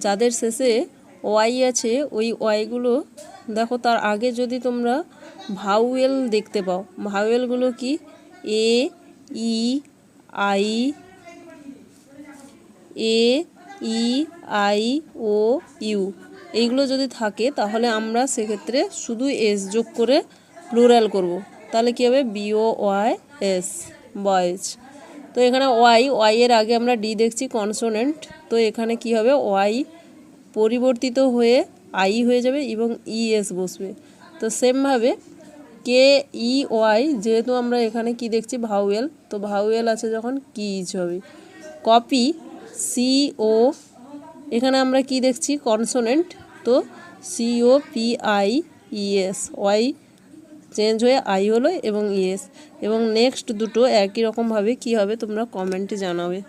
যাদের শেষে ওয়াই আছে ওই ওয়াইগুলো দেখো, তার আগে যদি তোমরা ভাওয়েল দেখতে পাও, ভাওয়েলগুলো কি A E I, A E I O U, এইগুলো যদি থাকে তাহলে আমরা সেক্ষেত্রে শুধু এস যোগ করে প্লুরাল করব। তাহলে কী হবে? B O Y S, boys. তো এখানে ওয়াই এর আগে আমরা ডি দেখছি কনসোনেন্ট, তো এখানে কি হবে? ওয়াই পরিবর্তিত হয়ে আই হয়ে যাবে এবং ইএস বসবে। তো সেমভাবে কে ই ওয়াই, যেহেতু আমরা এখানে কি দেখছি? ভাওয়েল, তো ভাওয়েল আছে যখন কিজ হবে। কপি সিও, এখানে আমরা কি দেখছি? কনসোনেন্ট, তো C O P I E S, Y change হয়ে আই হলো এবং ইএস। এবং নেক্সট দুটো একই রকমভাবে কী হবে তোমরা কমেন্টে জানাবে।